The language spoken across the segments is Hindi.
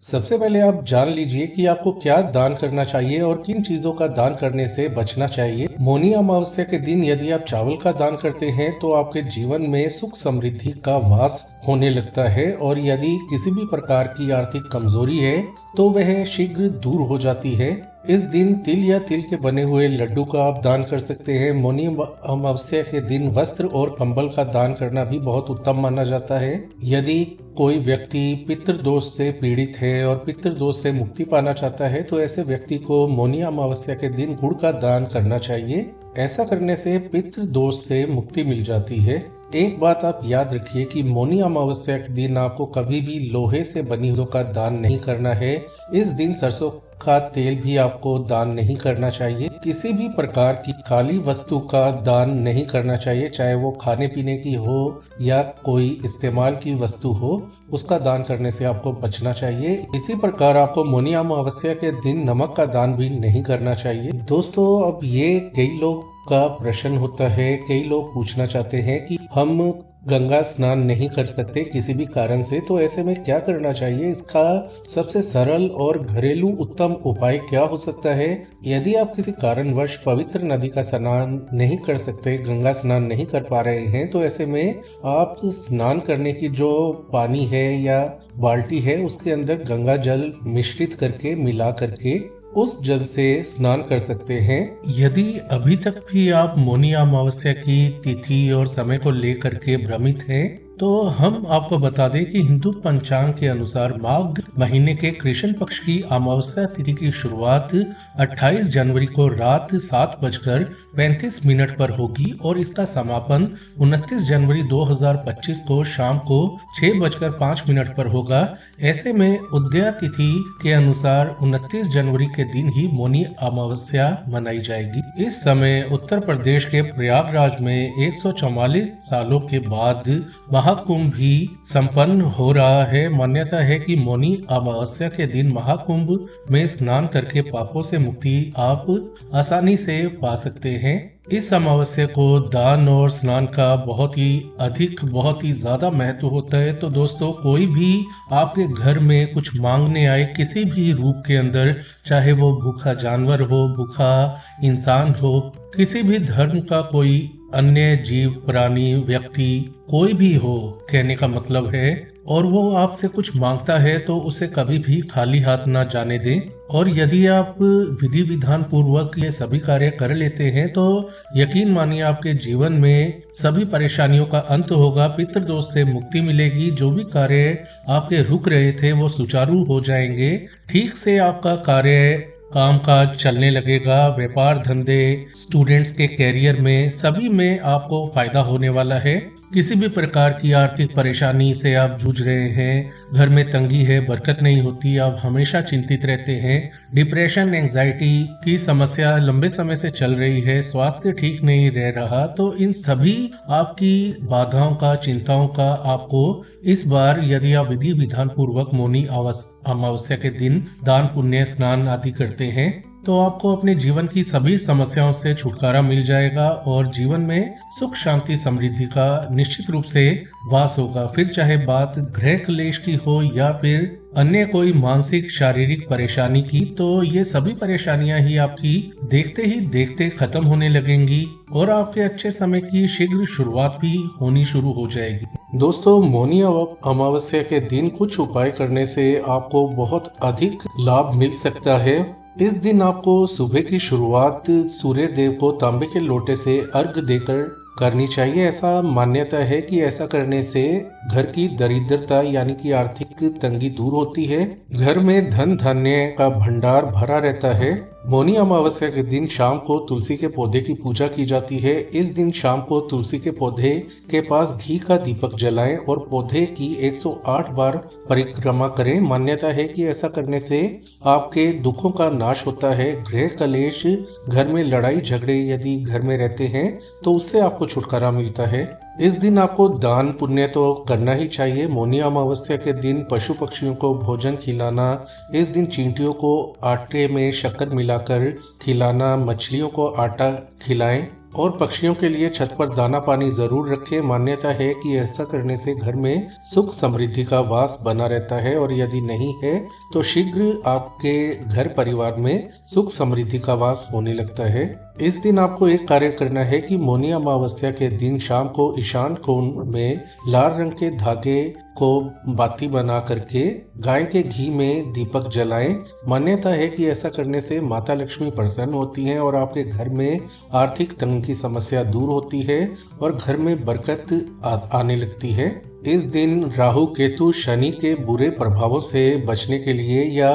सबसे पहले आप जान लीजिए कि आपको क्या दान करना चाहिए और किन चीजों का दान करने से बचना चाहिए। मौनी अमावस्या के दिन यदि आप चावल का दान करते हैं तो आपके जीवन में सुख समृद्धि का वास होने लगता है और यदि किसी भी प्रकार की आर्थिक कमजोरी है तो वह शीघ्र दूर हो जाती है। इस दिन तिल या तिल के बने हुए लड्डू का आप दान कर सकते हैं। मौनी अमावस्या के दिन वस्त्र और कंबल का दान करना भी बहुत उत्तम माना जाता है। यदि कोई व्यक्ति पितृदोष से पीड़ित है और पितृदोष से मुक्ति पाना चाहता है तो ऐसे व्यक्ति को मौनी अमावस्या के दिन गुड़ का दान करना चाहिए। ऐसा करने से पितृदोष से मुक्ति मिल जाती है। एक बात आप याद रखिए कि मौनी अमावस्या के दिन आपको कभी भी लोहे से बनी चीजों का दान नहीं करना है। इस दिन सरसों का तेल भी आपको दान नहीं करना चाहिए। किसी भी प्रकार की काली वस्तु का दान नहीं करना चाहिए, चाहे वो खाने पीने की हो या कोई इस्तेमाल की वस्तु हो, उसका दान करने से आपको बचना चाहिए। इसी प्रकार आपको मौनी अमावस्या के दिन नमक का दान भी नहीं करना चाहिए। दोस्तों, अब ये कई लोग का प्रश्न होता है, कई लोग पूछना चाहते हैं कि हम गंगा स्नान नहीं कर सकते किसी भी कारण से, तो ऐसे में क्या करना चाहिए? इसका सबसे सरल और घरेलू उत्तम उपाय क्या हो सकता है? यदि आप किसी कारणवश पवित्र नदी का स्नान नहीं कर सकते, गंगा स्नान नहीं कर पा रहे हैं, तो ऐसे में आप स्नान करने की जो पानी है या बाल्टी है उसके अंदर गंगा जल मिश्रित करके मिला करके उस जल से स्नान कर सकते हैं। यदि अभी तक भी आप मौनी अमावस्या की तिथि और समय को लेकर के भ्रमित हैं, तो हम आपको बता दें कि हिंदू पंचांग के अनुसार माघ महीने के कृष्ण पक्ष की अमावस्या तिथि की शुरुआत 28 जनवरी को रात 7:35 पर होगी और इसका समापन 29 जनवरी 2025 को शाम को 6:05 पर होगा। ऐसे में उदया तिथि के अनुसार 29 जनवरी के दिन ही मौनी अमावस्या मनाई जाएगी। इस समय उत्तर प्रदेश के प्रयागराज में 144 सालों के बाद महाकुंभ भी संपन्न हो रहा है। मान्यता है कि मौनी अमावस्या के दिन महाकुंभ में स्नान करके पापों से मुक्ति आप आसानी से पा सकते हैं। इस अमावस्या को दान और स्नान का बहुत ही ज्यादा महत्व होता है। तो दोस्तों, कोई भी आपके घर में कुछ मांगने आए किसी भी रूप के अंदर, चाहे वो भूखा जानवर हो, भूखा इंसान हो, किसी भी धर्म का कोई अन्य जीव, प्राणी, व्यक्ति कोई भी हो, कहने का मतलब है, और वो आपसे कुछ मांगता है तो उसे कभी भी खाली हाथ ना जाने दें। और यदि आप विधि विधान पूर्वक ये सभी कार्य कर लेते हैं तो यकीन मानिए आपके जीवन में सभी परेशानियों का अंत होगा, पितृदोष से मुक्ति मिलेगी, जो भी कार्य आपके रुक रहे थे वो सुचारू हो जाएंगे, ठीक से आपका कार्य काम काज चलने लगेगा, व्यापार धंधे, स्टूडेंट्स के कैरियर में सभी में आपको फायदा होने वाला है। किसी भी प्रकार की आर्थिक परेशानी से आप जूझ रहे हैं, घर में तंगी है, बरकत नहीं होती, आप हमेशा चिंतित रहते हैं, डिप्रेशन, एंजाइटी की समस्या लंबे समय से चल रही है, स्वास्थ्य ठीक नहीं रह रहा, तो इन सभी आपकी बाधाओं का, चिंताओं का आपको इस बार यदि आप विधि विधान पूर्वक मौनी अमावस्या के दिन दान, पुण्य, स्नान आदि करते हैं तो आपको अपने जीवन की सभी समस्याओं से छुटकारा मिल जाएगा और जीवन में सुख, शांति, समृद्धि का निश्चित रूप से वास होगा। फिर चाहे बात गृह क्लेश की हो या फिर अन्य कोई मानसिक, शारीरिक परेशानी की, तो ये सभी परेशानियां ही आपकी देखते ही देखते खत्म होने लगेंगी और आपके अच्छे समय की शीघ्र शुरुआत भी होनी शुरू हो जाएगी। दोस्तों, मौनी अमावस्या के दिन कुछ उपाय करने से आपको बहुत अधिक लाभ मिल सकता है। इस दिन आपको सुबह की शुरुआत सूर्य देव को तांबे के लोटे से अर्घ देकर करनी चाहिए। ऐसा मान्यता है कि ऐसा करने से घर की दरिद्रता यानी कि आर्थिक तंगी दूर होती है, घर में धन धान्य का भंडार भरा रहता है। मौनी अमावस्या के दिन शाम को तुलसी के पौधे की पूजा की जाती है। इस दिन शाम को तुलसी के पौधे के पास घी का दीपक जलाएं और पौधे की 108 बार परिक्रमा करें। मान्यता है कि ऐसा करने से आपके दुखों का नाश होता है। गृह कलेश, घर में लड़ाई झगड़े यदि घर में रहते हैं तो उससे आपको छुटकारा मिलता है। इस दिन आपको दान पुण्य तो करना ही चाहिए। मौनी अमावस्या के दिन पशु पक्षियों को भोजन खिलाना, इस दिन चींटियों को आटे में शक्कर मिलाकर खिलाना, मछलियों को आटा खिलाएं। और पक्षियों के लिए छत पर दाना पानी जरूर रखें। मान्यता है कि ऐसा करने से घर में सुख समृद्धि का वास बना रहता है, और यदि नहीं है तो शीघ्र आपके घर परिवार में सुख समृद्धि का वास होने लगता है। इस दिन आपको एक कार्य करना है कि मौनी अमावस्या के दिन शाम को ईशान कोण में लाल रंग के धागे को बाती बना करके गाय के घी में दीपक जलाएं। मान्यता है कि ऐसा करने से माता लक्ष्मी प्रसन्न होती हैं और आपके घर में आर्थिक तंगी की समस्या दूर होती है और घर में बरकत आने लगती है। इस दिन राहु केतु शनि के बुरे प्रभावों से बचने के लिए या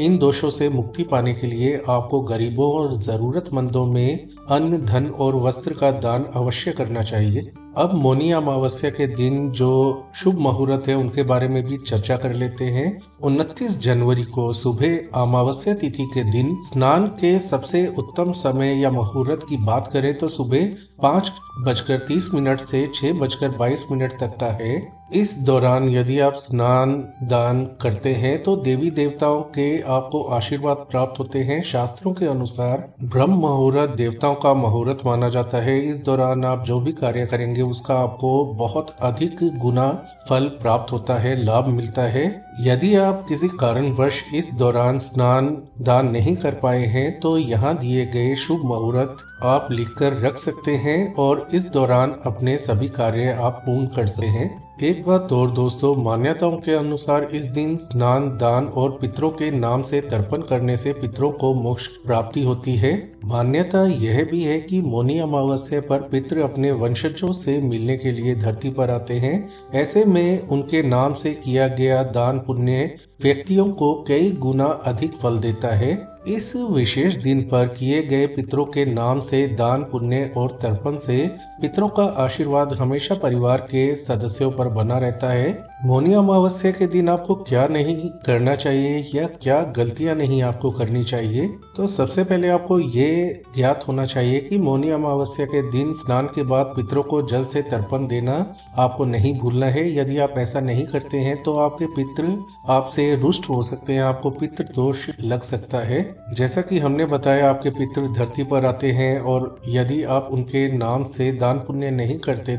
इन दोषों से मुक्ति पाने के लिए आपको गरीबों और जरूरतमंदों में अन्न, धन और वस्त्र का दान अवश्य करना चाहिए। अब मौनी अमावस्या के दिन जो शुभ मुहूर्त है उनके बारे में भी चर्चा कर लेते हैं। 29 जनवरी को सुबह अमावस्या तिथि के दिन स्नान के सबसे उत्तम समय या मुहूर्त की बात करें तो सुबह 5:30 से 6:22 तक का है। इस दौरान यदि आप स्नान दान करते हैं तो देवी देवताओं के आपको आशीर्वाद प्राप्त होते हैं। शास्त्रों के अनुसार ब्रह्म मुहूर्त देवताओं का मुहूर्त माना जाता है। इस दौरान आप जो भी कार्य करेंगे उसका आपको बहुत अधिक गुना फल प्राप्त होता है, लाभ मिलता है। यदि आप किसी कारणवश इस दौरान स्नान दान नहीं कर पाए हैं तो यहाँ दिए गए शुभ मुहूर्त आप लिखकर रख सकते हैं और इस दौरान अपने सभी कार्य आप पूर्ण कर सकते हैं। एक बात और दोस्तों, मान्यताओं के अनुसार इस दिन स्नान दान और पितरों के नाम से तर्पण करने से पितरों को मोक्ष प्राप्ति होती है। मान्यता यह भी है कि मौनी अमावस्या पर पितृ अपने वंशजों से मिलने के लिए धरती पर आते हैं। ऐसे में उनके नाम से किया गया दान पुण्य व्यक्तियों को कई गुना अधिक फल देता है। इस विशेष दिन पर किए गए पितरों के नाम से दान पुण्य और तर्पण से पितरों का आशीर्वाद हमेशा परिवार के सदस्यों पर बना रहता है। मौनी अमावस्या के दिन आपको क्या नहीं करना चाहिए या क्या गलतियां नहीं आपको करनी चाहिए, तो सबसे पहले आपको ये ज्ञात होना चाहिए कि मौनी अमावस्या के दिन स्नान के बाद पितरों को जल से तर्पण देना आपको नहीं भूलना है। यदि आप ऐसा नहीं करते हैं तो आपके पितृ आपसे रुष्ट हो सकते हैं, आपको पितृ दोष लग सकता है। जैसा कि हमने बताया, आपके पितृ धरती पर आते हैं और यदि आप उनके नाम से दान पुण्य नहीं करते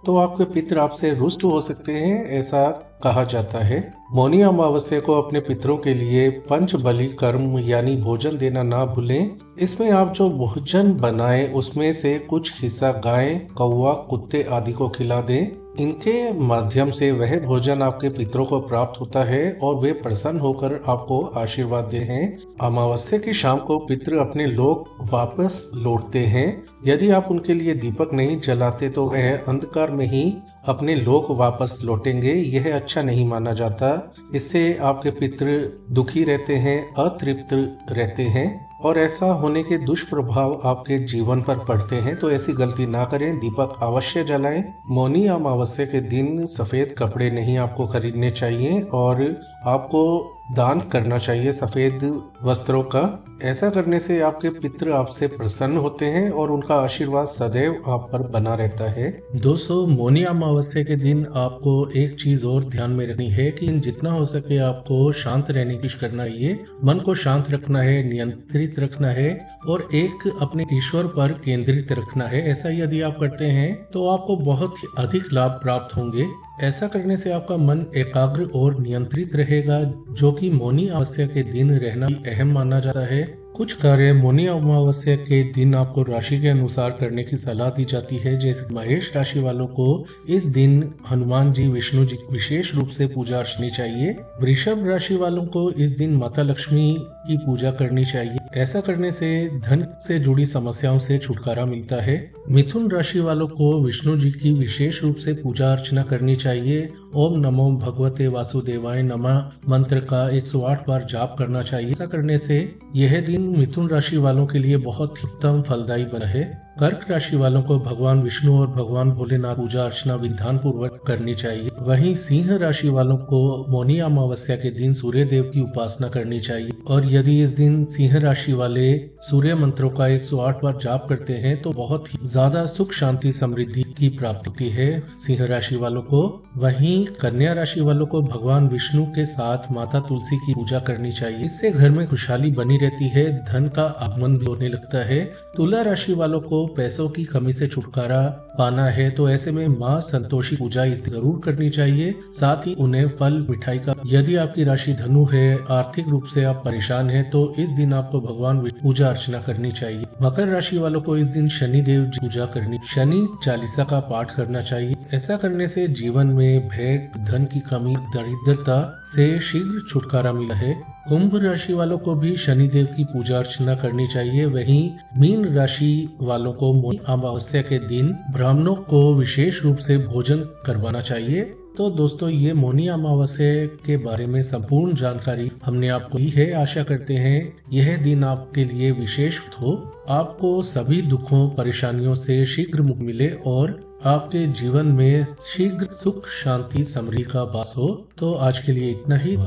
तो आपके पितृ आपसे रुष्ट हो सकते हैं, ऐसा कहा जाता है। मौनी अमावस्या को अपने पितरों के लिए पंच बलि कर्म यानी भोजन देना ना भूलें। इसमें आप जो भोजन बनाएं उसमें से कुछ हिस्सा गाय, कौवा, कुत्ते आदि को खिला दें। इनके माध्यम से वह भोजन आपके पितरों को प्राप्त होता है और वे प्रसन्न होकर आपको आशीर्वाद देते हैं। अमावस्या की शाम को पितृ अपने लोक वापस लौटते हैं। यदि आप उनके लिए दीपक नहीं जलाते तो वह अंधकार में ही अपने लोक वापस लौटेंगे। यह अच्छा नहीं माना जाता। इससे आपके पितृ दुखी रहते हैं, अतृप्त रहते हैं और ऐसा होने के दुष्प्रभाव आपके जीवन पर पड़ते हैं। तो ऐसी गलती ना करें, दीपक अवश्य जलाएं। मौनी अमावस्या के दिन सफेद कपड़े नहीं आपको खरीदने चाहिए और आपको दान करना चाहिए सफेद वस्त्रों का। ऐसा करने से आपके पितृ आपसे प्रसन्न होते हैं और उनका आशीर्वाद सदैव आप पर बना रहता है। दोस्तों, मौनी अमावस्या के दिन आपको एक चीज और ध्यान में रखनी है कि जितना हो सके आपको शांत रहने की कोशिश करना है। मन को शांत रखना है, नियंत्रित रखना है और एक अपने ईश्वर पर केंद्रित रखना है। ऐसा यदि आप करते हैं तो आपको बहुत अधिक लाभ प्राप्त होंगे। ऐसा करने से आपका मन एकाग्र और नियंत्रित रहेगा, जो कि मौनी अमावस्या के दिन रहना अहम माना जाता है। कुछ कार्य मौनी अमावस्या के दिन आपको राशि के अनुसार करने की सलाह दी जाती है। जैसे महेश राशि वालों को इस दिन हनुमान जी, विष्णु जी विशेष रूप से पूजा अर्चनी चाहिए। वृषभ राशि वालों को इस दिन माता लक्ष्मी की पूजा करनी चाहिए। ऐसा करने से धन से जुड़ी समस्याओं से छुटकारा मिलता है। मिथुन राशि वालों को विष्णु जी की विशेष रूप से पूजा अर्चना करनी चाहिए। ओम नमो भगवते वासुदेवाय नमः मंत्र का 108 बार जाप करना चाहिए। ऐसा करने से यह दिन मिथुन राशि वालों के लिए बहुत उत्तम फलदायी बना है। कर्क राशि वालों को भगवान विष्णु और भगवान भोलेनाथ पूजा अर्चना विधान पूर्वक करनी चाहिए। वहीं सिंह राशि वालों को मौनी अमावस्या के दिन सूर्य देव की उपासना करनी चाहिए और यदि इस दिन सिंह राशि वाले सूर्य मंत्रों का 108 बार जाप करते हैं तो बहुत ही ज्यादा सुख शांति समृद्धि की प्राप्ति है सिंह राशि वालों को। वहीं कन्या राशि वालों को भगवान विष्णु के साथ माता तुलसी की पूजा करनी चाहिए, इससे घर में खुशहाली बनी रहती है, धन का आगमन भी होने लगता है। तुला राशि वालों को पैसों की कमी से छुटकारा पाना है तो ऐसे में माँ संतोषी पूजा इस दिन जरूर करनी चाहिए। साथ ही उन्हें फल मिठाई का, यदि आपकी राशि धनु है, आर्थिक रूप से आप परेशान हैं तो इस दिन आपको भगवान पूजा अर्चना करनी चाहिए। मकर राशि वालों को इस दिन शनि देव पूजा करनी, शनि चालीसा का पाठ करना चाहिए। ऐसा करने से जीवन में भय, धन की कमी, दरिद्रता से शीघ्र छुटकारा मिला है। कुंभ राशि वालों को भी शनि देव की पूजा अर्चना करनी चाहिए। वहीं मीन राशि वालों को मौनी अमावस्या के दिन ब्राह्मणों को विशेष रूप से भोजन करवाना चाहिए। तो दोस्तों, ये मौनी अमावस्या के बारे में संपूर्ण जानकारी हमने आपको दी है। आशा करते हैं यह दिन आपके लिए विशेष हो, आपको सभी दुखों परेशानियों से शीघ्र मुक्ति मिले और आपके जीवन में शीघ्र सुख शांति समृद्धि का वास हो। तो आज के लिए इतना ही।